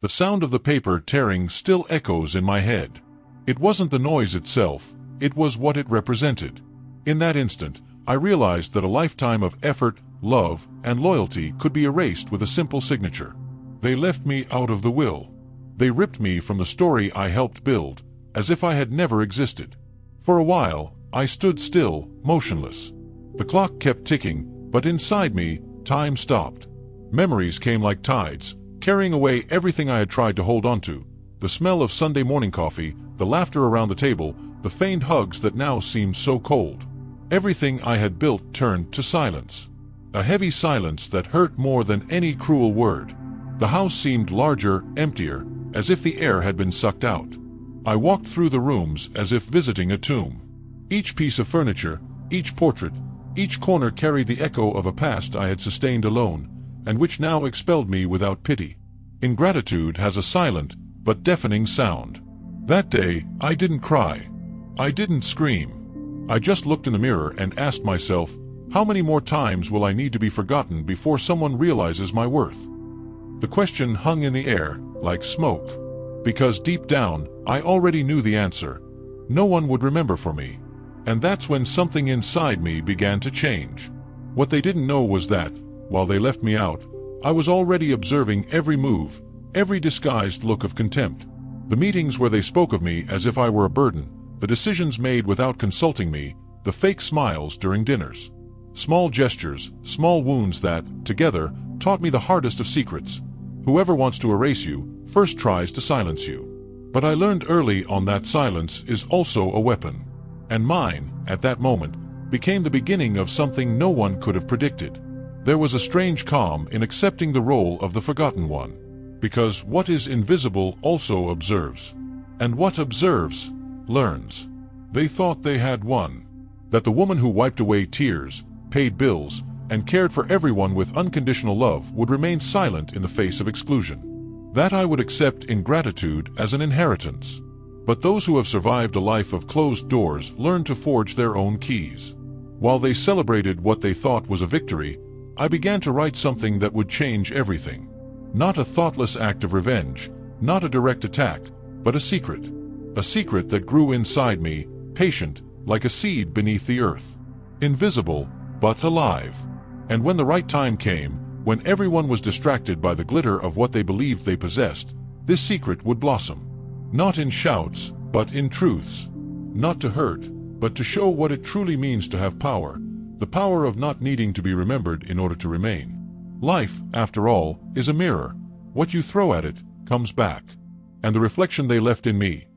The sound of the paper tearing still echoes in my head. It wasn't the noise itself, it was what it represented. In that instant, I realized that a lifetime of effort, love, and loyalty could be erased with a simple signature. They left me out of the will. They ripped me from the story I helped build, as if I had never existed. For a while, I stood still, motionless. The clock kept ticking, but inside me, time stopped. Memories came like tides, carrying away everything I had tried to hold onto. The smell of Sunday morning coffee, the laughter around the table, the feigned hugs that now seemed so cold. Everything I had built turned to silence. A heavy silence that hurt more than any cruel word. The house seemed larger, emptier, as if the air had been sucked out. I walked through the rooms as if visiting a tomb. Each piece of furniture, each portrait, each corner carried the echo of a past I had sustained alone, and which now expelled me without pity. Ingratitude has a silent, but deafening sound. That day, I didn't cry. I didn't scream. I just looked in the mirror and asked myself, how many more times will I need to be forgotten before someone realizes my worth? The question hung in the air, like smoke. Because deep down, I already knew the answer. No one would remember for me. And that's when something inside me began to change. What they didn't know was that, while they left me out, I was already observing every move, every disguised look of contempt. The meetings where they spoke of me as if I were a burden, the decisions made without consulting me, the fake smiles during dinners. Small gestures, small wounds that, together, taught me the hardest of secrets. Whoever wants to erase you, first tries to silence you. But I learned early on that silence is also a weapon. And mine, at that moment, became the beginning of something no one could have predicted. There was a strange calm in accepting the role of the forgotten one. Because what is invisible also observes. And what observes, learns. They thought they had won. That the woman who wiped away tears, paid bills, and cared for everyone with unconditional love would remain silent in the face of exclusion. That I would accept ingratitude as an inheritance. But those who have survived a life of closed doors learn to forge their own keys. While they celebrated what they thought was a victory, I began to write something that would change everything. Not a thoughtless act of revenge, not a direct attack, but a secret. A secret that grew inside me, patient, like a seed beneath the earth. Invisible, but alive. And when the right time came, when everyone was distracted by the glitter of what they believed they possessed, this secret would blossom. Not in shouts, but in truths. Not to hurt, but to show what it truly means to have power. The power of not needing to be remembered in order to remain. Life, after all, is a mirror. What you throw at it, comes back. And the reflection they left in me.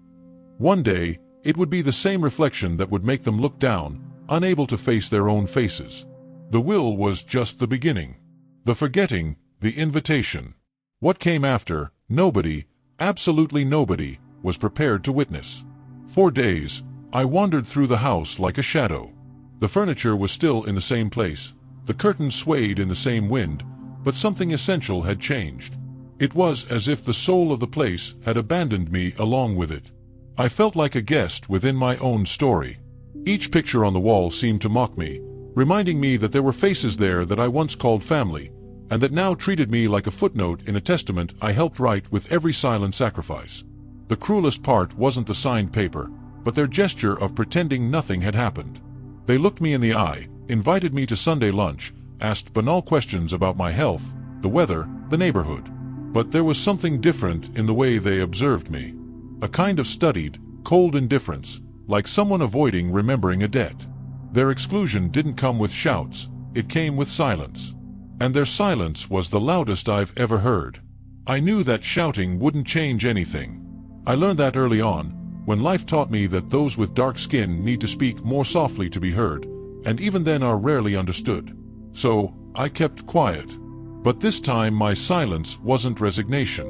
One day, it would be the same reflection that would make them look down, unable to face their own faces. The will was just the beginning. The forgetting, the invitation. What came after, nobody, absolutely nobody, was prepared to witness. For days, I wandered through the house like a shadow. The furniture was still in the same place, the curtains swayed in the same wind, but something essential had changed. It was as if the soul of the place had abandoned me along with it. I felt like a guest within my own story. Each picture on the wall seemed to mock me, reminding me that there were faces there that I once called family, and that now treated me like a footnote in a testament I helped write with every silent sacrifice. The cruelest part wasn't the signed paper, but their gesture of pretending nothing had happened. They looked me in the eye, invited me to Sunday lunch, asked banal questions about my health, the weather, the neighborhood. But there was something different in the way they observed me. A kind of studied, cold indifference, like someone avoiding remembering a debt. Their exclusion didn't come with shouts, it came with silence. And their silence was the loudest I've ever heard. I knew that shouting wouldn't change anything. I learned that early on, when life taught me that those with dark skin need to speak more softly to be heard, and even then are rarely understood. So, I kept quiet. But this time my silence wasn't resignation.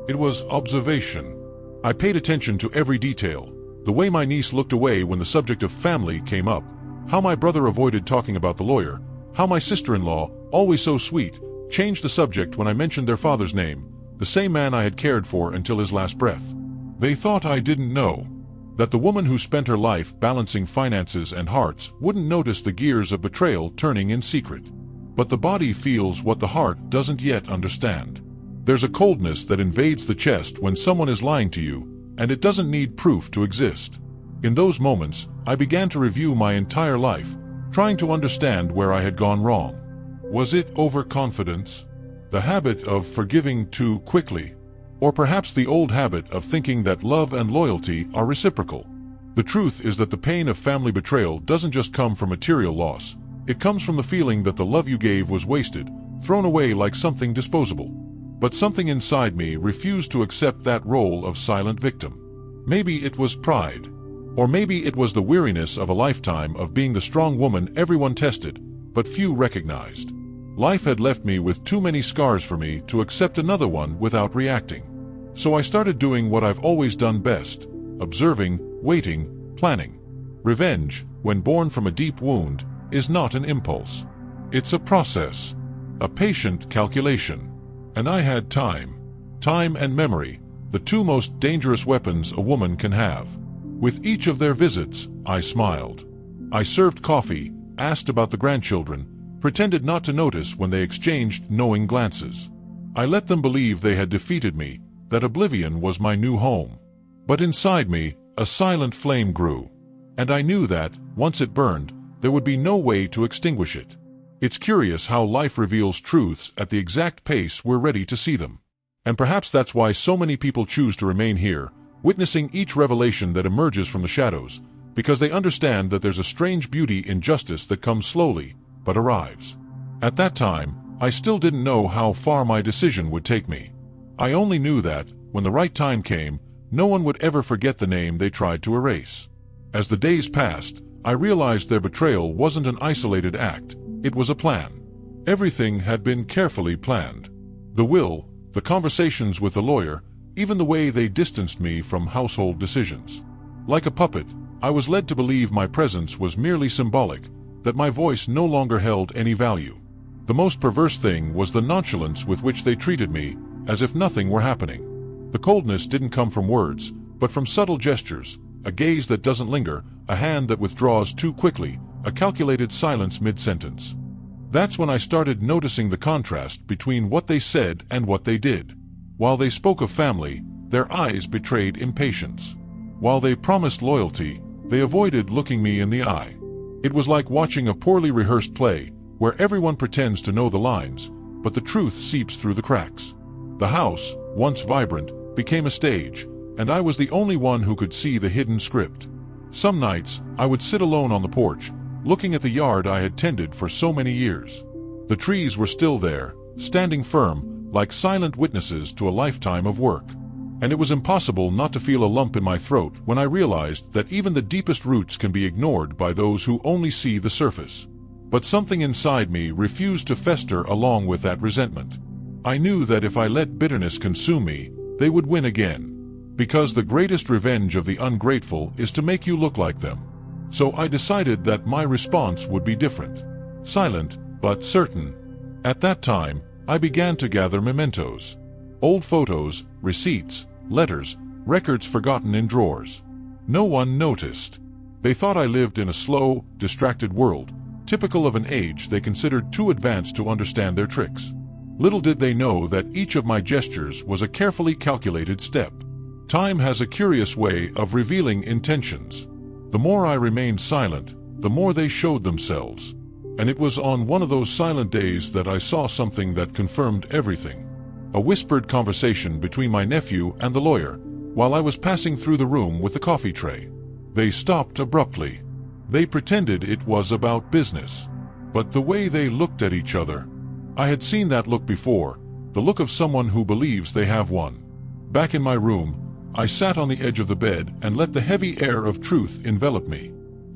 It was observation. I paid attention to every detail. The way my niece looked away when the subject of family came up, how my brother avoided talking about the lawyer, how my sister-in-law, always so sweet, changed the subject when I mentioned their father's name, the same man I had cared for until his last breath. They thought I didn't know. That the woman who spent her life balancing finances and hearts wouldn't notice the gears of betrayal turning in secret. But the body feels what the heart doesn't yet understand. There's a coldness that invades the chest when someone is lying to you, and it doesn't need proof to exist. In those moments, I began to review my entire life, trying to understand where I had gone wrong. Was it overconfidence? The habit of forgiving too quickly? Or perhaps the old habit of thinking that love and loyalty are reciprocal? The truth is that the pain of family betrayal doesn't just come from material loss. It comes from the feeling that the love you gave was wasted, thrown away like something disposable. But something inside me refused to accept that role of silent victim. Maybe it was pride. Or maybe it was the weariness of a lifetime of being the strong woman everyone tested, but few recognized. Life had left me with too many scars for me to accept another one without reacting. So I started doing what I've always done best: observing, waiting, planning. Revenge, when born from a deep wound, is not an impulse. It's a process, a patient calculation. And I had time. Time and memory, the two most dangerous weapons a woman can have. With each of their visits, I smiled. I served coffee, asked about the grandchildren, pretended not to notice when they exchanged knowing glances. I let them believe they had defeated me, that oblivion was my new home. But inside me, a silent flame grew. And I knew that, once it burned, there would be no way to extinguish it. It's curious how life reveals truths at the exact pace we're ready to see them. And perhaps that's why so many people choose to remain here, witnessing each revelation that emerges from the shadows, because they understand that there's a strange beauty in justice that comes slowly, but arrives. At that time, I still didn't know how far my decision would take me. I only knew that, when the right time came, no one would ever forget the name they tried to erase. As the days passed, I realized their betrayal wasn't an isolated act, it was a plan. Everything had been carefully planned. The will, the conversations with the lawyer, even the way they distanced me from household decisions. Like a puppet, I was led to believe my presence was merely symbolic, that my voice no longer held any value. The most perverse thing was the nonchalance with which they treated me, as if nothing were happening. The coldness didn't come from words, but from subtle gestures, a gaze that doesn't linger, a hand that withdraws too quickly, a calculated silence mid-sentence. That's when I started noticing the contrast between what they said and what they did. While they spoke of family, their eyes betrayed impatience. While they promised loyalty, they avoided looking me in the eye. It was like watching a poorly rehearsed play, where everyone pretends to know the lines, but the truth seeps through the cracks. The house, once vibrant, became a stage, and I was the only one who could see the hidden script. Some nights, I would sit alone on the porch, looking at the yard I had tended for so many years. The trees were still there, standing firm, like silent witnesses to a lifetime of work. And it was impossible not to feel a lump in my throat when I realized that even the deepest roots can be ignored by those who only see the surface. But something inside me refused to fester along with that resentment. I knew that if I let bitterness consume me, they would win again. Because the greatest revenge of the ungrateful is to make you look like them. So I decided that my response would be different. Silent, but certain. At that time, I began to gather mementos. Old photos, receipts, letters, records forgotten in drawers. No one noticed. They thought I lived in a slow, distracted world, typical of an age they considered too advanced to understand their tricks. Little did they know that each of my gestures was a carefully calculated step. Time has a curious way of revealing intentions. The more I remained silent, the more they showed themselves. And it was on one of those silent days that I saw something that confirmed everything. A whispered conversation between my nephew and the lawyer, while I was passing through the room with the coffee tray. They stopped abruptly. They pretended it was about business. But the way they looked at each other, I had seen that look before, the look of someone who believes they have won. Back in my room, I sat on the edge of the bed and let the heavy air of truth envelop me.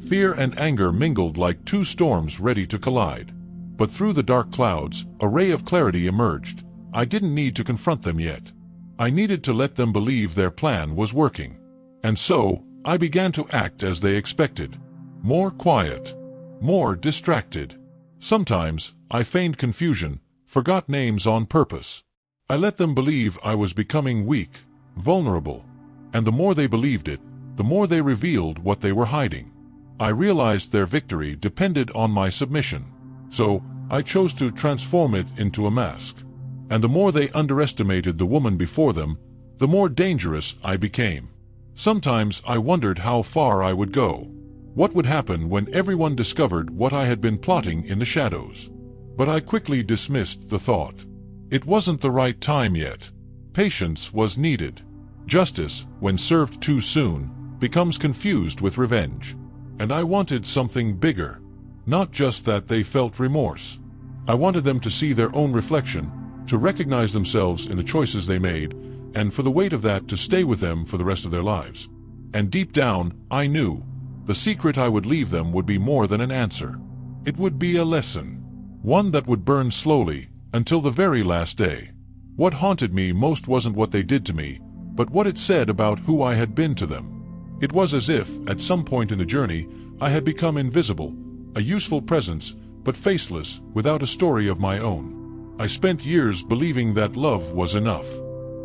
Fear and anger mingled like two storms ready to collide. But through the dark clouds, a ray of clarity emerged. I didn't need to confront them yet. I needed to let them believe their plan was working. And so, I began to act as they expected. More quiet. More distracted. Sometimes, I feigned confusion, forgot names on purpose. I let them believe I was becoming weak, vulnerable. And the more they believed it, the more they revealed what they were hiding. I realized their victory depended on my submission. So, I chose to transform it into a mask. And the more they underestimated the woman before them, the more dangerous I became. Sometimes I wondered how far I would go. What would happen when everyone discovered what I had been plotting in the shadows? But I quickly dismissed the thought. It wasn't the right time yet. Patience was needed. Justice, when served too soon, becomes confused with revenge. And I wanted something bigger. Not just that they felt remorse. I wanted them to see their own reflection, to recognize themselves in the choices they made, and for the weight of that to stay with them for the rest of their lives. And deep down, I knew, the secret I would leave them would be more than an answer. It would be a lesson. One that would burn slowly, until the very last day. What haunted me most wasn't what they did to me, but what it said about who I had been to them. It was as if, at some point in the journey, I had become invisible, a useful presence, but faceless, without a story of my own. I spent years believing that love was enough.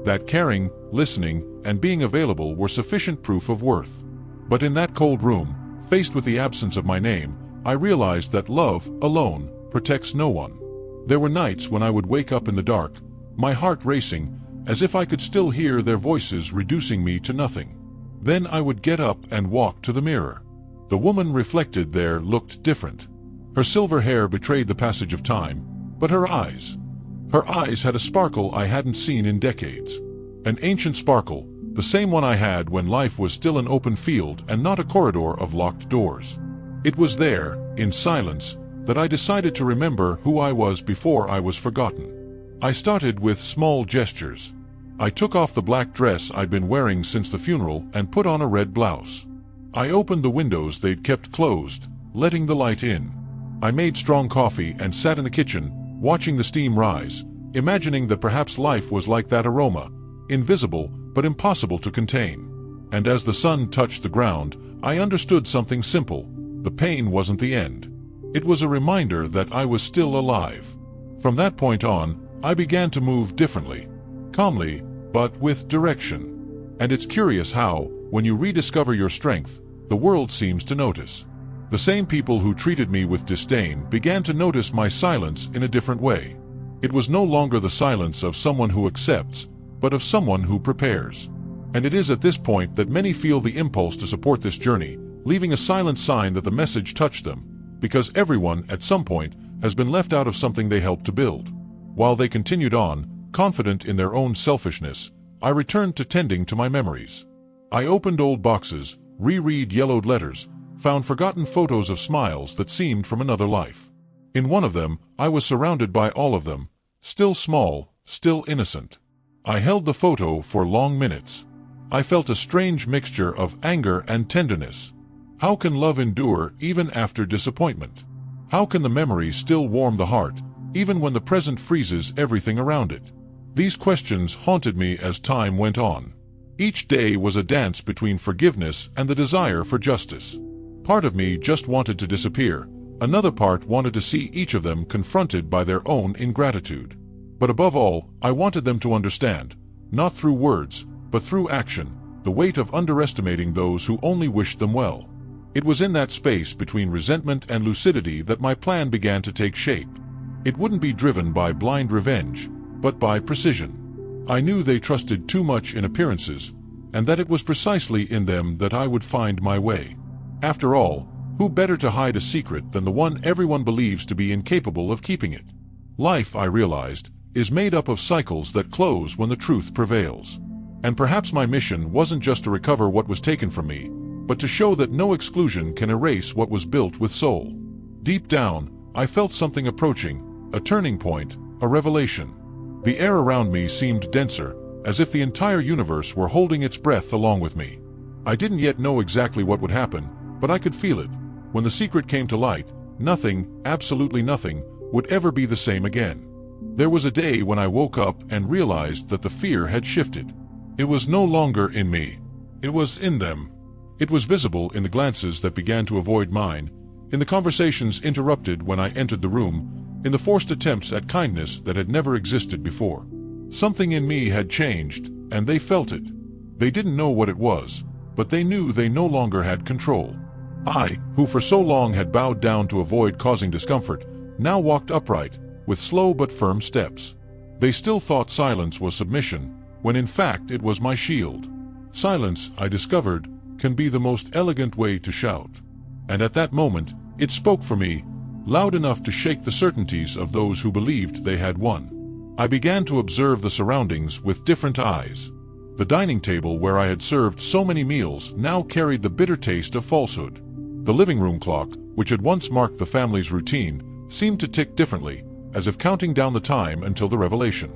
That caring, listening, and being available were sufficient proof of worth. But in that cold room, faced with the absence of my name, I realized that love, alone, protects no one. There were nights when I would wake up in the dark, my heart racing, as if I could still hear their voices reducing me to nothing. Then I would get up and walk to the mirror. The woman reflected there looked different. Her silver hair betrayed the passage of time, but her eyes had a sparkle I hadn't seen in decades. An ancient sparkle, the same one I had when life was still an open field and not a corridor of locked doors. It was there, in silence, that I decided to remember who I was before I was forgotten. I started with small gestures. I took off the black dress I'd been wearing since the funeral and put on a red blouse. I opened the windows they'd kept closed, letting the light in. I made strong coffee and sat in the kitchen, watching the steam rise, imagining that perhaps life was like that aroma, invisible but impossible to contain. And as the sun touched the ground, I understood something simple. The pain wasn't the end. It was a reminder that I was still alive. From that point on, I began to move differently. Calmly, but with direction. And it's curious how, when you rediscover your strength, the world seems to notice. The same people who treated me with disdain began to notice my silence in a different way. It was no longer the silence of someone who accepts, but of someone who prepares. And it is at this point that many feel the impulse to support this journey, leaving a silent sign that the message touched them, because everyone, at some point, has been left out of something they helped to build. While they continued on, confident in their own selfishness, I returned to tending to my memories. I opened old boxes, reread yellowed letters, found forgotten photos of smiles that seemed from another life. In one of them, I was surrounded by all of them, still small, still innocent. I held the photo for long minutes. I felt a strange mixture of anger and tenderness. How can love endure even after disappointment? How can the memory still warm the heart, even when the present freezes everything around it? These questions haunted me as time went on. Each day was a dance between forgiveness and the desire for justice. Part of me just wanted to disappear. Another part wanted to see each of them confronted by their own ingratitude. But above all, I wanted them to understand, not through words, but through action, the weight of underestimating those who only wished them well. It was in that space between resentment and lucidity that my plan began to take shape. It wouldn't be driven by blind revenge, but by precision. I knew they trusted too much in appearances, and that it was precisely in them that I would find my way. After all, who better to hide a secret than the one everyone believes to be incapable of keeping it? Life, I realized, is made up of cycles that close when the truth prevails. And perhaps my mission wasn't just to recover what was taken from me, but to show that no exclusion can erase what was built with soul. Deep down, I felt something approaching, a turning point, a revelation. The air around me seemed denser, as if the entire universe were holding its breath along with me. I didn't yet know exactly what would happen, but I could feel it. When the secret came to light, nothing, absolutely nothing, would ever be the same again. There was a day when I woke up and realized that the fear had shifted. It was no longer in me. It was in them. It was visible in the glances that began to avoid mine, in the conversations interrupted when I entered the room, in the forced attempts at kindness that had never existed before. Something in me had changed, and they felt it. They didn't know what it was, but they knew they no longer had control. I, who for so long had bowed down to avoid causing discomfort, now walked upright, with slow but firm steps. They still thought silence was submission, when in fact it was my shield. Silence, I discovered, can be the most elegant way to shout. And at that moment, it spoke for me, loud enough to shake the certainties of those who believed they had won. I began to observe the surroundings with different eyes. The dining table where I had served so many meals now carried the bitter taste of falsehood. The living room clock, which had once marked the family's routine, seemed to tick differently, as if counting down the time until the revelation.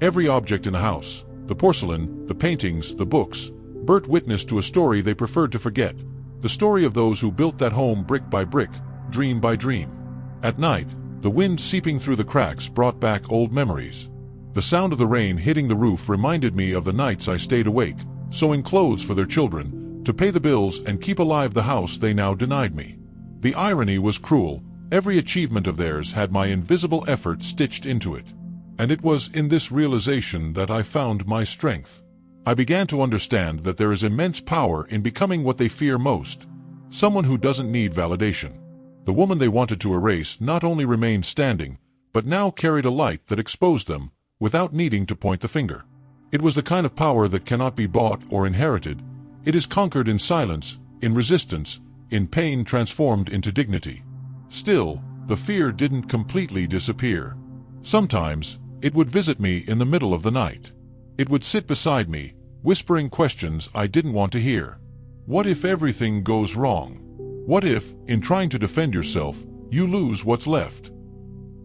Every object in the house, the porcelain, the paintings, the books, bore witness to a story they preferred to forget, the story of those who built that home brick by brick, dream by dream. At night, the wind seeping through the cracks brought back old memories. The sound of the rain hitting the roof reminded me of the nights I stayed awake, sewing clothes for their children, to pay the bills and keep alive the house they now denied me. The irony was cruel. Every achievement of theirs had my invisible effort stitched into it. And it was in this realization that I found my strength. I began to understand that there is immense power in becoming what they fear most, someone who doesn't need validation. The woman they wanted to erase not only remained standing, but now carried a light that exposed them, without needing to point the finger. It was the kind of power that cannot be bought or inherited. It is conquered in silence, in resistance, in pain transformed into dignity. Still, the fear didn't completely disappear. Sometimes, it would visit me in the middle of the night. It would sit beside me, whispering questions I didn't want to hear. What if everything goes wrong? What if, in trying to defend yourself, you lose what's left?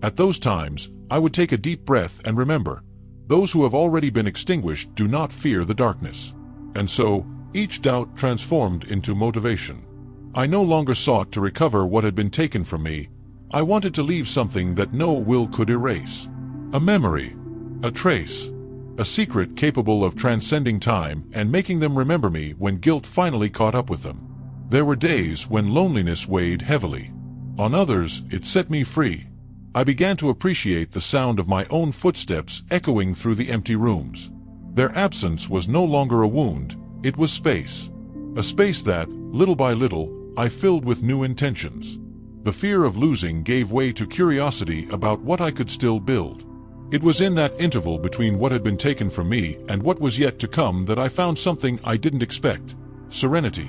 At those times, I would take a deep breath and remember, those who have already been extinguished do not fear the darkness. And so, each doubt transformed into motivation. I no longer sought to recover what had been taken from me. I wanted to leave something that no will could erase. A memory, a trace, a secret capable of transcending time and making them remember me when guilt finally caught up with them. There were days when loneliness weighed heavily. On others, it set me free. I began to appreciate the sound of my own footsteps echoing through the empty rooms. Their absence was no longer a wound, it was space. A space that, little by little, I filled with new intentions. The fear of losing gave way to curiosity about what I could still build. It was in that interval between what had been taken from me and what was yet to come that I found something I didn't expect: serenity.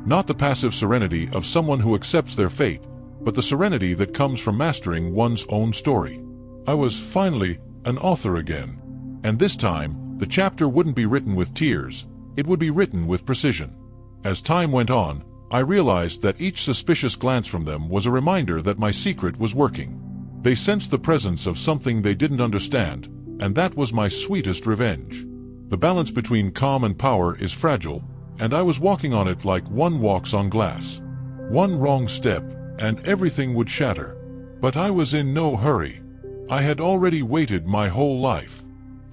Not the passive serenity of someone who accepts their fate, but the serenity that comes from mastering one's own story. I was finally an author again. And this time, the chapter wouldn't be written with tears, it would be written with precision. As time went on, I realized that each suspicious glance from them was a reminder that my secret was working. They sensed the presence of something they didn't understand, and that was my sweetest revenge. The balance between calm and power is fragile, and I was walking on it like one walks on glass. One wrong step, and everything would shatter. But I was in no hurry. I had already waited my whole life.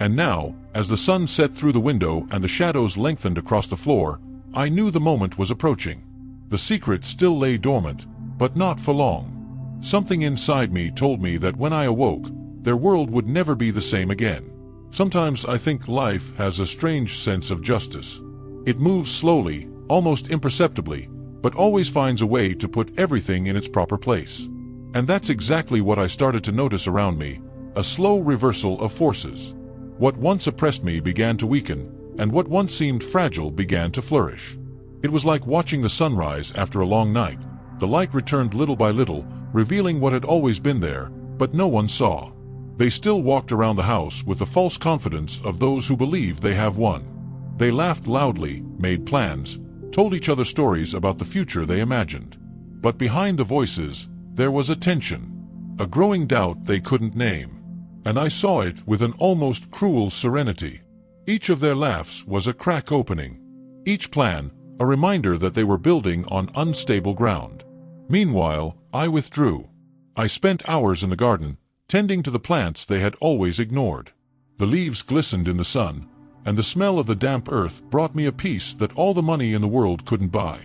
And now, as the sun set through the window and the shadows lengthened across the floor, I knew the moment was approaching. The secret still lay dormant, but not for long. Something inside me told me that when I awoke, their world would never be the same again. Sometimes I think life has a strange sense of justice. It moves slowly, almost imperceptibly, but always finds a way to put everything in its proper place. And that's exactly what I started to notice around me, a slow reversal of forces. What once oppressed me began to weaken, and what once seemed fragile began to flourish. It was like watching the sunrise after a long night. The light returned little by little, revealing what had always been there, but no one saw. They still walked around the house with the false confidence of those who believe they have won. They laughed loudly, made plans, told each other stories about the future they imagined. But behind the voices, there was a tension, a growing doubt they couldn't name. And I saw it with an almost cruel serenity. Each of their laughs was a crack opening. Each plan, a reminder that they were building on unstable ground. Meanwhile, I withdrew. I spent hours in the garden, tending to the plants they had always ignored. The leaves glistened in the sun, and the smell of the damp earth brought me a peace that all the money in the world couldn't buy.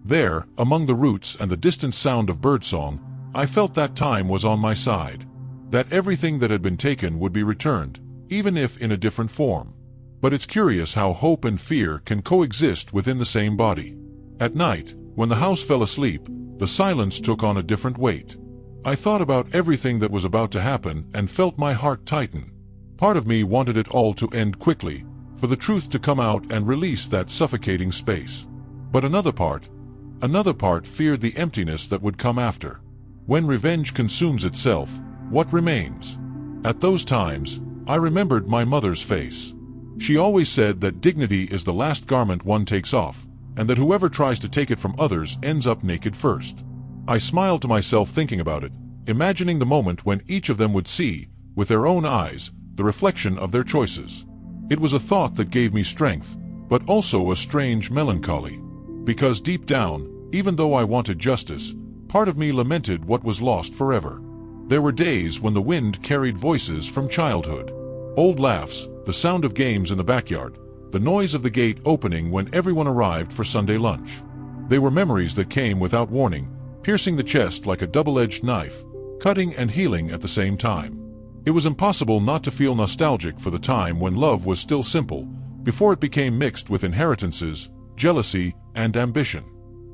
There, among the roots and the distant sound of birdsong, I felt that time was on my side. That everything that had been taken would be returned, even if in a different form. But it's curious how hope and fear can coexist within the same body. At night, when the house fell asleep, the silence took on a different weight. I thought about everything that was about to happen and felt my heart tighten. Part of me wanted it all to end quickly, for the truth to come out and release that suffocating space. But another part feared the emptiness that would come after. When revenge consumes itself, what remains? At those times, I remembered my mother's face. She always said that dignity is the last garment one takes off, and that whoever tries to take it from others ends up naked first. I smiled to myself thinking about it, imagining the moment when each of them would see, with their own eyes, the reflection of their choices. It was a thought that gave me strength, but also a strange melancholy. Because deep down, even though I wanted justice, part of me lamented what was lost forever. There were days when the wind carried voices from childhood. Old laughs, the sound of games in the backyard, the noise of the gate opening when everyone arrived for Sunday lunch. They were memories that came without warning, piercing the chest like a double-edged knife, cutting and healing at the same time. It was impossible not to feel nostalgic for the time when love was still simple, before it became mixed with inheritances, jealousy, and ambition.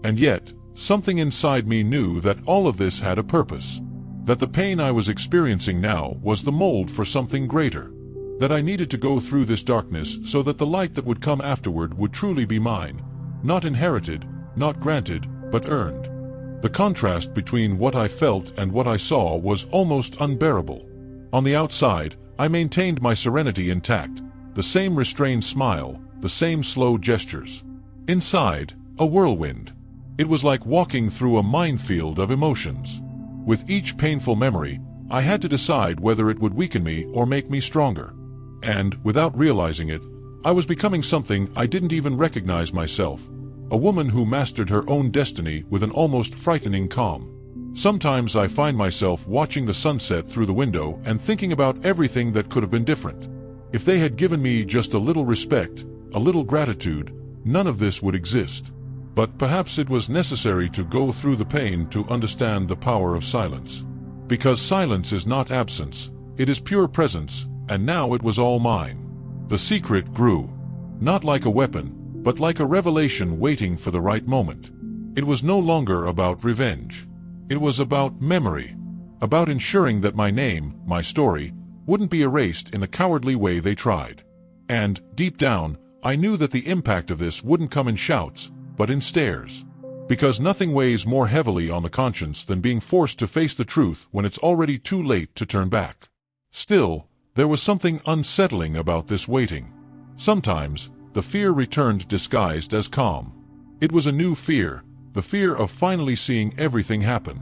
And yet, something inside me knew that all of this had a purpose. That the pain I was experiencing now was the mold for something greater. That I needed to go through this darkness so that the light that would come afterward would truly be mine, not inherited, not granted, but earned. The contrast between what I felt and what I saw was almost unbearable. On the outside, I maintained my serenity intact, the same restrained smile, the same slow gestures. Inside, a whirlwind. It was like walking through a minefield of emotions. With each painful memory, I had to decide whether it would weaken me or make me stronger. And, without realizing it, I was becoming something I didn't even recognize myself, a woman who mastered her own destiny with an almost frightening calm. Sometimes I find myself watching the sunset through the window and thinking about everything that could have been different. If they had given me just a little respect, a little gratitude, none of this would exist. But perhaps it was necessary to go through the pain to understand the power of silence. Because silence is not absence, it is pure presence, and now it was all mine. The secret grew. Not like a weapon, but like a revelation waiting for the right moment. It was no longer about revenge. It was about memory. About ensuring that my name, my story, wouldn't be erased in the cowardly way they tried. And, deep down, I knew that the impact of this wouldn't come in shouts, but in stares. Because nothing weighs more heavily on the conscience than being forced to face the truth when it's already too late to turn back. Still, there was something unsettling about this waiting. Sometimes, the fear returned disguised as calm. It was a new fear, the fear of finally seeing everything happen.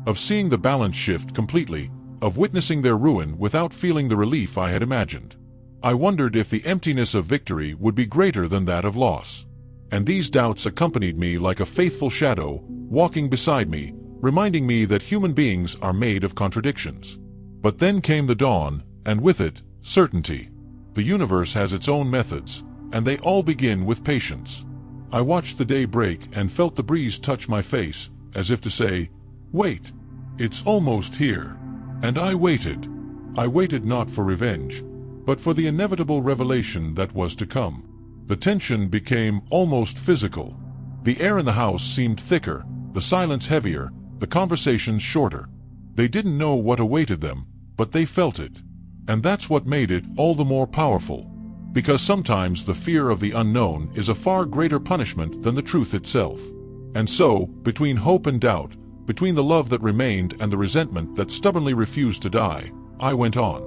Of seeing the balance shift completely, of witnessing their ruin without feeling the relief I had imagined. I wondered if the emptiness of victory would be greater than that of loss. And these doubts accompanied me like a faithful shadow, walking beside me, reminding me that human beings are made of contradictions. But then came the dawn, and with it, certainty. The universe has its own methods, and they all begin with patience. I watched the day break and felt the breeze touch my face, as if to say, "Wait, it's almost here." And I waited. I waited not for revenge, but for the inevitable revelation that was to come. The tension became almost physical. The air in the house seemed thicker, the silence heavier, the conversations shorter. They didn't know what awaited them, but they felt it. And that's what made it all the more powerful. Because sometimes the fear of the unknown is a far greater punishment than the truth itself. And so, between hope and doubt, between the love that remained and the resentment that stubbornly refused to die, I went on.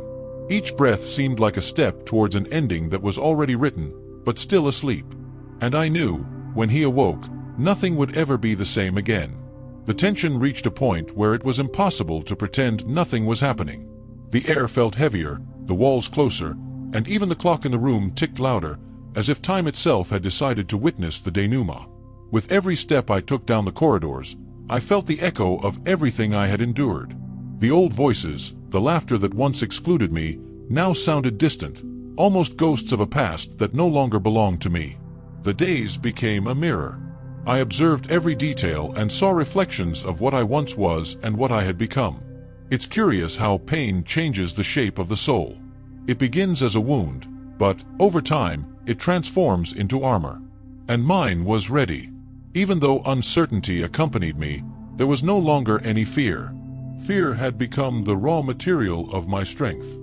Each breath seemed like a step towards an ending that was already written, but still asleep. And I knew, when he awoke, nothing would ever be the same again. The tension reached a point where it was impossible to pretend nothing was happening. The air felt heavier, the walls closer, and even the clock in the room ticked louder, as if time itself had decided to witness the denouement. With every step I took down the corridors, I felt the echo of everything I had endured. The old voices, the laughter that once excluded me, now sounded distant, almost ghosts of a past that no longer belonged to me. The days became a mirror. I observed every detail and saw reflections of what I once was and what I had become. It's curious how pain changes the shape of the soul. It begins as a wound, but, over time, it transforms into armor. And mine was ready. Even though uncertainty accompanied me, there was no longer any fear. Fear had become the raw material of my strength.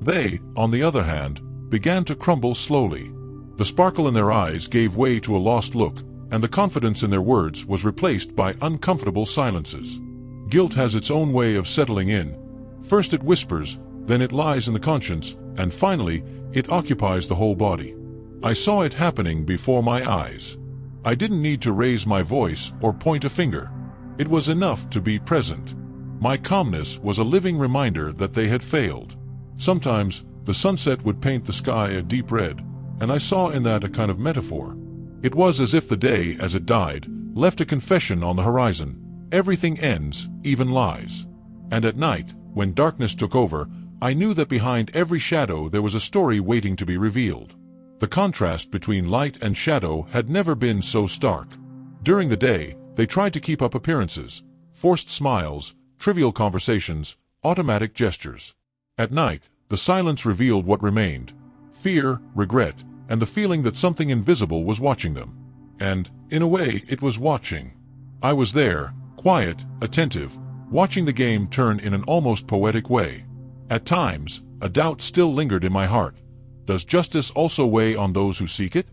They, on the other hand, began to crumble slowly. The sparkle in their eyes gave way to a lost look, and the confidence in their words was replaced by uncomfortable silences. Guilt has its own way of settling in. First it whispers, then it lies in the conscience, and finally, it occupies the whole body. I saw it happening before my eyes. I didn't need to raise my voice or point a finger. It was enough to be present. My calmness was a living reminder that they had failed. Sometimes, the sunset would paint the sky a deep red, and I saw in that a kind of metaphor. It was as if the day, as it died, left a confession on the horizon. Everything ends, even lies. And at night, when darkness took over, I knew that behind every shadow there was a story waiting to be revealed. The contrast between light and shadow had never been so stark. During the day, they tried to keep up appearances, forced smiles, trivial conversations, automatic gestures. At night, the silence revealed what remained: fear, regret, and the feeling that something invisible was watching them. And, in a way, it was watching. I was there, quiet, attentive, watching the game turn in an almost poetic way. At times, a doubt still lingered in my heart. Does justice also weigh on those who seek it?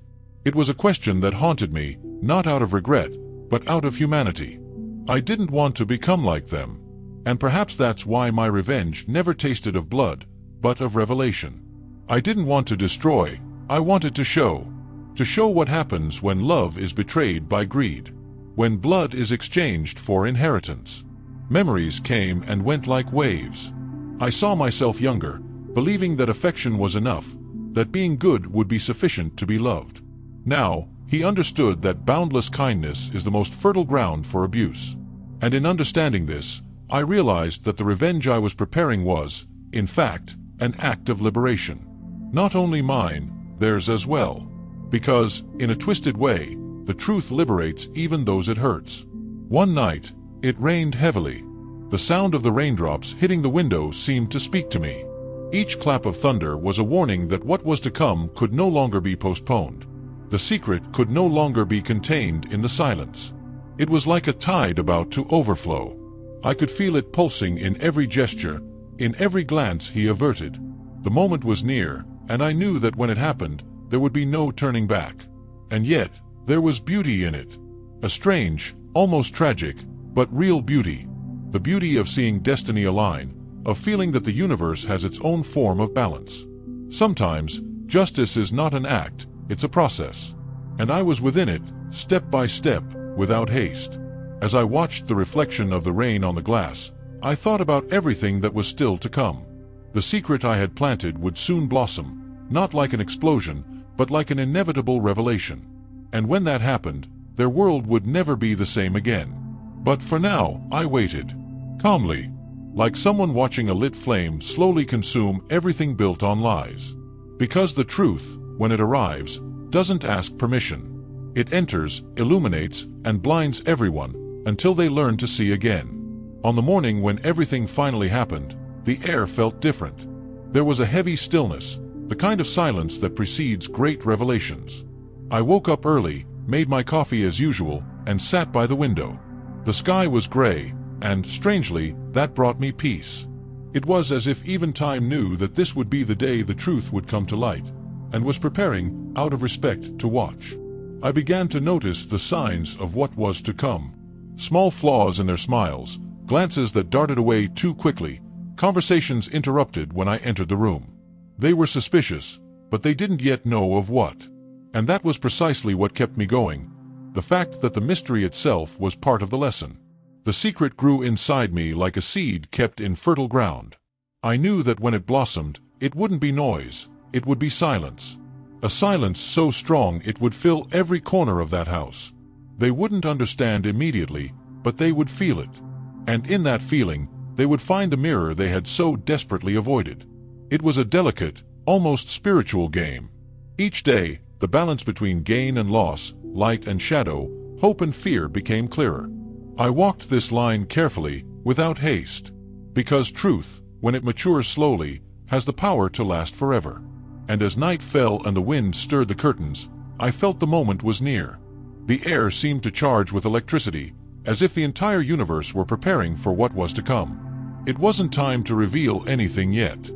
It was a question that haunted me, not out of regret, but out of humanity. I didn't want to become like them. And perhaps that's why my revenge never tasted of blood, but of revelation. I didn't want to destroy, I wanted to show. To show what happens when love is betrayed by greed. When blood is exchanged for inheritance. Memories came and went like waves. I saw myself younger, believing that affection was enough, that being good would be sufficient to be loved. Now, he understood that boundless kindness is the most fertile ground for abuse. And in understanding this, I realized that the revenge I was preparing was, in fact, an act of liberation. Not only mine, theirs as well. Because, in a twisted way, the truth liberates even those it hurts. One night, it rained heavily. The sound of the raindrops hitting the window seemed to speak to me. Each clap of thunder was a warning that what was to come could no longer be postponed. The secret could no longer be contained in the silence. It was like a tide about to overflow. I could feel it pulsing in every gesture, in every glance he averted. The moment was near, and I knew that when it happened, there would be no turning back. And yet, there was beauty in it. A strange, almost tragic, but real beauty. The beauty of seeing destiny align, of feeling that the universe has its own form of balance. Sometimes, justice is not an act, it's a process. And I was within it, step by step, without haste. As I watched the reflection of the rain on the glass, I thought about everything that was still to come. The secret I had planted would soon blossom, not like an explosion, but like an inevitable revelation. And when that happened, their world would never be the same again. But for now, I waited. Calmly. Like someone watching a lit flame slowly consume everything built on lies. Because the truth, when it arrives, doesn't ask permission. It enters, illuminates, and blinds everyone, until they learn to see again. On the morning when everything finally happened, the air felt different. There was a heavy stillness, the kind of silence that precedes great revelations. I woke up early, made my coffee as usual, and sat by the window. The sky was gray, and, strangely, that brought me peace. It was as if even time knew that this would be the day the truth would come to light, and was preparing, out of respect, to watch. I began to notice the signs of what was to come. Small flaws in their smiles, glances that darted away too quickly, conversations interrupted when I entered the room. They were suspicious, but they didn't yet know of what. And that was precisely what kept me going, the fact that the mystery itself was part of the lesson. The secret grew inside me like a seed kept in fertile ground. I knew that when it blossomed, it wouldn't be noise, it would be silence. A silence so strong it would fill every corner of that house. They wouldn't understand immediately, but they would feel it. And in that feeling, they would find the mirror they had so desperately avoided. It was a delicate, almost spiritual game. Each day, the balance between gain and loss, light and shadow, hope and fear became clearer. I walked this line carefully, without haste. Because truth, when it matures slowly, has the power to last forever. And as night fell and the wind stirred the curtains, I felt the moment was near. The air seemed to charge with electricity, as if the entire universe were preparing for what was to come. It wasn't time to reveal anything yet.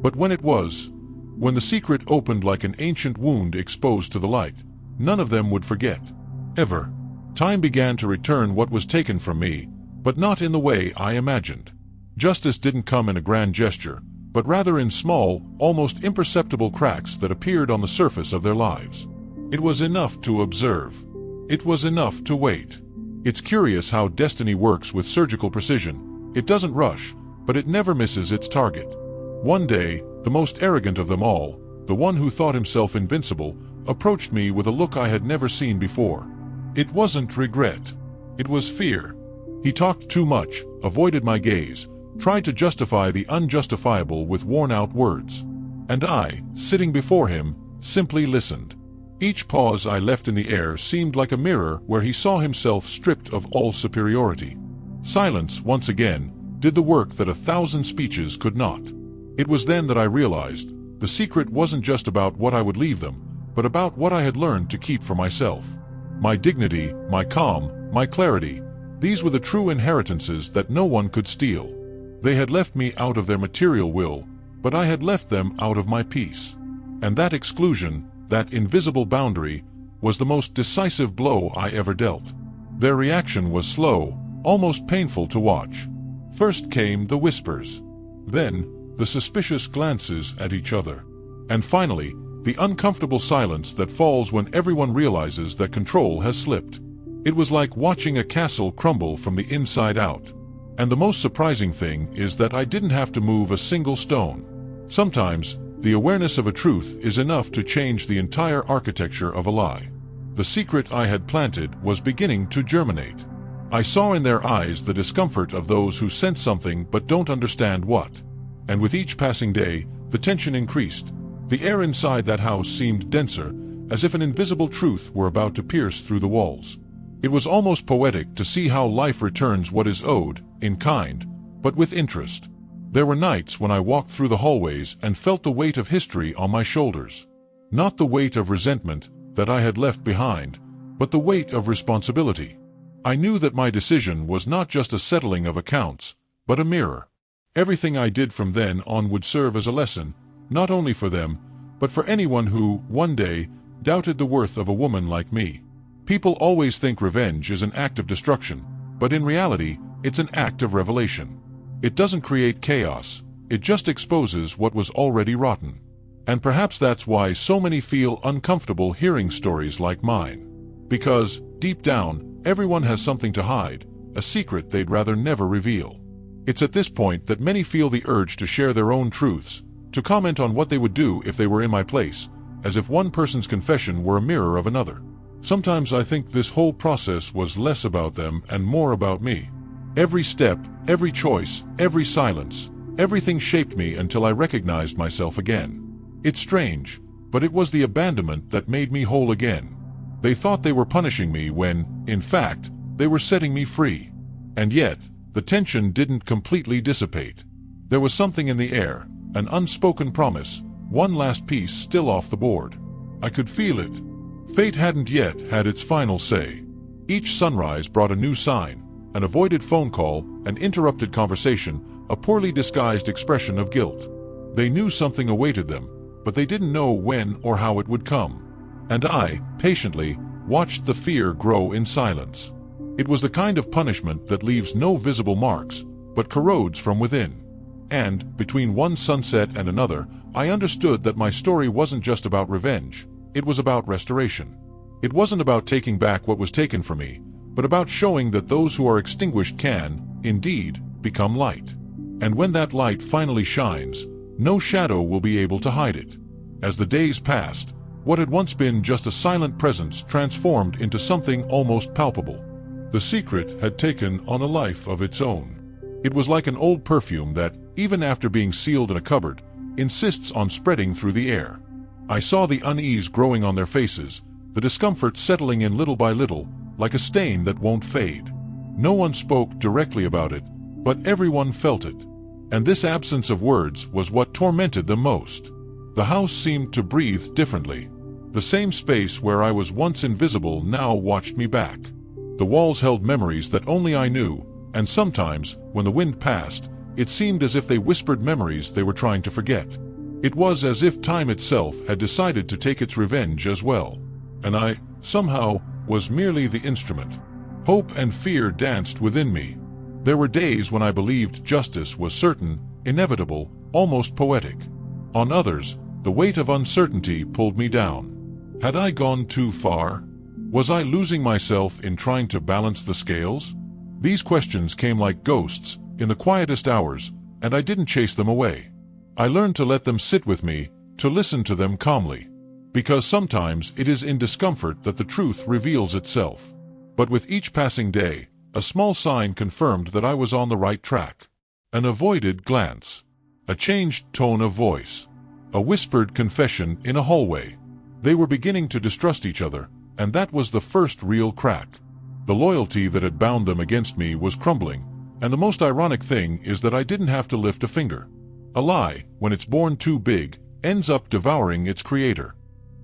But when the secret opened like an ancient wound exposed to the light, none of them would forget. Ever. Time began to return what was taken from me, but not in the way I imagined. Justice didn't come in a grand gesture, but rather in small, almost imperceptible cracks that appeared on the surface of their lives. It was enough to observe. It was enough to wait. It's curious how destiny works with surgical precision. It doesn't rush, but it never misses its target. One day, the most arrogant of them all, the one who thought himself invincible, approached me with a look I had never seen before. It wasn't regret. It was fear. He talked too much, avoided my gaze, tried to justify the unjustifiable with worn-out words. And I, sitting before him, simply listened. Each pause I left in the air seemed like a mirror where he saw himself stripped of all superiority. Silence, once again, did the work that 1,000 speeches could not. It was then that I realized the secret wasn't just about what I would leave them, but about what I had learned to keep for myself. My dignity, my calm, my clarity, these were the true inheritances that no one could steal. They had left me out of their material will, but I had left them out of my peace. And that exclusion, that invisible boundary, was the most decisive blow I ever dealt. Their reaction was slow, almost painful to watch. First came the whispers. Then, the suspicious glances at each other. And finally, the uncomfortable silence that falls when everyone realizes that control has slipped. It was like watching a castle crumble from the inside out. And the most surprising thing is that I didn't have to move a single stone. Sometimes, the awareness of a truth is enough to change the entire architecture of a lie. The secret I had planted was beginning to germinate. I saw in their eyes the discomfort of those who sense something but don't understand what. And with each passing day, the tension increased. The air inside that house seemed denser, as if an invisible truth were about to pierce through the walls. It was almost poetic to see how life returns what is owed, in kind, but with interest. There were nights when I walked through the hallways and felt the weight of history on my shoulders. Not the weight of resentment that I had left behind, but the weight of responsibility. I knew that my decision was not just a settling of accounts, but a mirror. Everything I did from then on would serve as a lesson, not only for them, but for anyone who, one day, doubted the worth of a woman like me. People always think revenge is an act of destruction, but in reality, it's an act of revelation. It doesn't create chaos, it just exposes what was already rotten. And perhaps that's why so many feel uncomfortable hearing stories like mine. Because, deep down, everyone has something to hide, a secret they'd rather never reveal. It's at this point that many feel the urge to share their own truths, to comment on what they would do if they were in my place, as if one person's confession were a mirror of another. Sometimes I think this whole process was less about them and more about me. Every step, every choice, every silence, everything shaped me until I recognized myself again. It's strange, but it was the abandonment that made me whole again. They thought they were punishing me when, in fact, they were setting me free. And yet, the tension didn't completely dissipate. There was something in the air, an unspoken promise, one last piece still off the board. I could feel it. Fate hadn't yet had its final say. Each sunrise brought a new sign, an avoided phone call, an interrupted conversation, a poorly disguised expression of guilt. They knew something awaited them, but they didn't know when or how it would come. And I, patiently, watched the fear grow in silence. It was the kind of punishment that leaves no visible marks, but corrodes from within. And, between one sunset and another, I understood that my story wasn't just about revenge, it was about restoration. It wasn't about taking back what was taken from me, but about showing that those who are extinguished can, indeed, become light. And when that light finally shines, no shadow will be able to hide it. As the days passed, what had once been just a silent presence transformed into something almost palpable. The secret had taken on a life of its own. It was like an old perfume that, even after being sealed in a cupboard, insists on spreading through the air. I saw the unease growing on their faces, the discomfort settling in little by little, like a stain that won't fade. No one spoke directly about it, but everyone felt it. And this absence of words was what tormented them most. The house seemed to breathe differently. The same space where I was once invisible now watched me back. The walls held memories that only I knew, and sometimes, when the wind passed, it seemed as if they whispered memories they were trying to forget. It was as if time itself had decided to take its revenge as well. And I, somehow, was merely the instrument. Hope and fear danced within me. There were days when I believed justice was certain, inevitable, almost poetic. On others, the weight of uncertainty pulled me down. Had I gone too far? Was I losing myself in trying to balance the scales? These questions came like ghosts in the quietest hours, and I didn't chase them away. I learned to let them sit with me, to listen to them calmly. Because sometimes it is in discomfort that the truth reveals itself. But with each passing day, a small sign confirmed that I was on the right track. An avoided glance. A changed tone of voice. A whispered confession in a hallway. They were beginning to distrust each other, and that was the first real crack. The loyalty that had bound them against me was crumbling, and the most ironic thing is that I didn't have to lift a finger. A lie, when it's born too big, ends up devouring its creator.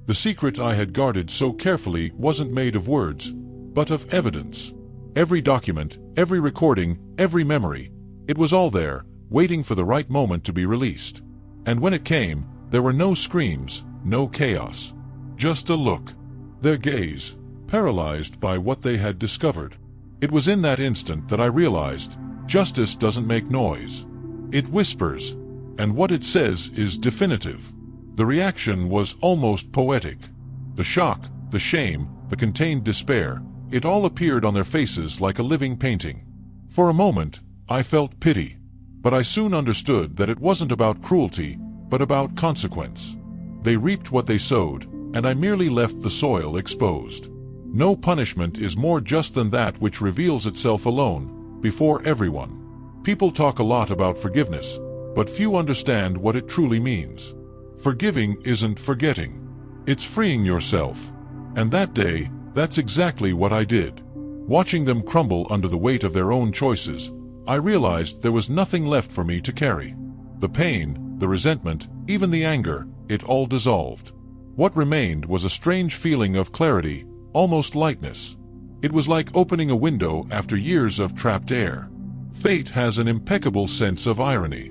The secret I had guarded so carefully wasn't made of words, but of evidence. Every document, every recording, every memory, it was all there, waiting for the right moment to be released. And when it came, there were no screams, no chaos. Just a look. Their gaze, paralyzed by what they had discovered. It was in that instant that I realized, justice doesn't make noise. It whispers, and what it says is definitive. The reaction was almost poetic. The shock, the shame, the contained despair, it all appeared on their faces like a living painting. For a moment, I felt pity. But I soon understood that it wasn't about cruelty, but about consequence. They reaped what they sowed, and I merely left the soil exposed. No punishment is more just than that which reveals itself alone, before everyone. People talk a lot about forgiveness, but few understand what it truly means. Forgiving isn't forgetting. It's freeing yourself. And that day, that's exactly what I did. Watching them crumble under the weight of their own choices, I realized there was nothing left for me to carry. The pain, the resentment, even the anger, it all dissolved. What remained was a strange feeling of clarity, almost lightness. It was like opening a window after years of trapped air. Fate has an impeccable sense of irony.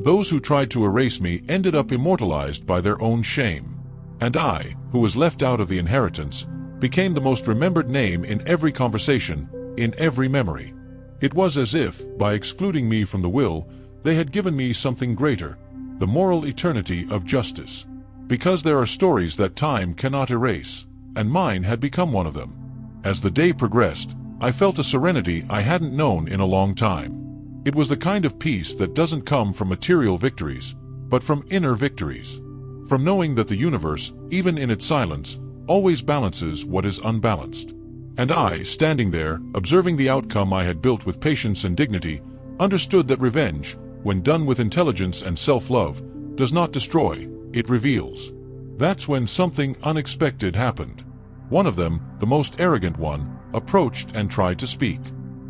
Those who tried to erase me ended up immortalized by their own shame. And I, who was left out of the inheritance, became the most remembered name in every conversation, in every memory. It was as if, by excluding me from the will, they had given me something greater, the moral eternity of justice. Because there are stories that time cannot erase, and mine had become one of them. As the day progressed, I felt a serenity I hadn't known in a long time. It was the kind of peace that doesn't come from material victories, but from inner victories. From knowing that the universe, even in its silence, always balances what is unbalanced. And I, standing there, observing the outcome I had built with patience and dignity, understood that revenge, when done with intelligence and self-love, does not destroy, it reveals. That's when something unexpected happened. One of them, the most arrogant one, approached and tried to speak.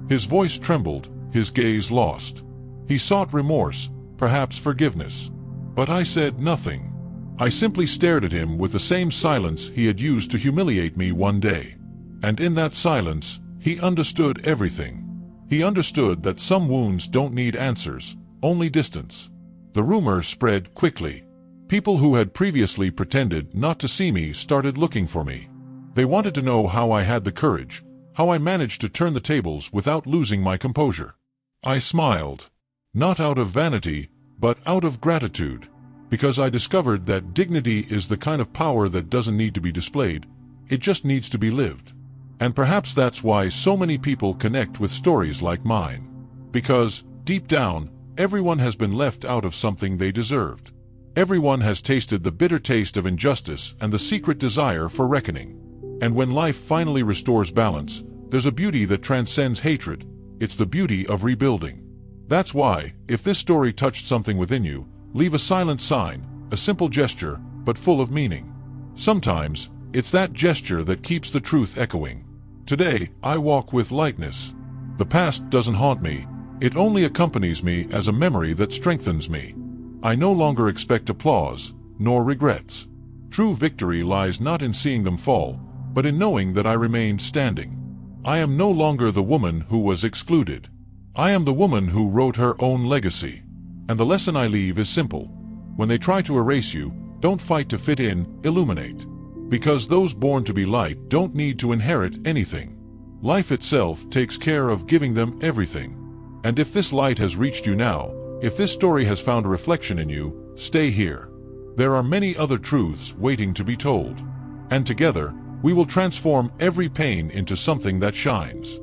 His voice trembled, his gaze lost. He sought remorse, perhaps forgiveness. But I said nothing. I simply stared at him with the same silence he had used to humiliate me one day. And in that silence, he understood everything. He understood that some wounds don't need answers, only distance. The rumor spread quickly. People who had previously pretended not to see me started looking for me. They wanted to know how I had the courage, how I managed to turn the tables without losing my composure. I smiled. Not out of vanity, but out of gratitude. Because I discovered that dignity is the kind of power that doesn't need to be displayed, it just needs to be lived. And perhaps that's why so many people connect with stories like mine. Because, deep down, everyone has been left out of something they deserved. Everyone has tasted the bitter taste of injustice and the secret desire for reckoning. And when life finally restores balance, there's a beauty that transcends hatred. It's the beauty of rebuilding. That's why, if this story touched something within you, leave a silent sign, a simple gesture, but full of meaning. Sometimes, it's that gesture that keeps the truth echoing. Today, I walk with lightness. The past doesn't haunt me, it only accompanies me as a memory that strengthens me. I no longer expect applause, nor regrets. True victory lies not in seeing them fall, but in knowing that I remained standing. I am no longer the woman who was excluded. I am the woman who wrote her own legacy. And the lesson I leave is simple. When they try to erase you, don't fight to fit in, illuminate. Because those born to be light don't need to inherit anything. Life itself takes care of giving them everything. And if this light has reached you now, if this story has found a reflection in you, stay here. There are many other truths waiting to be told. And together, we will transform every pain into something that shines.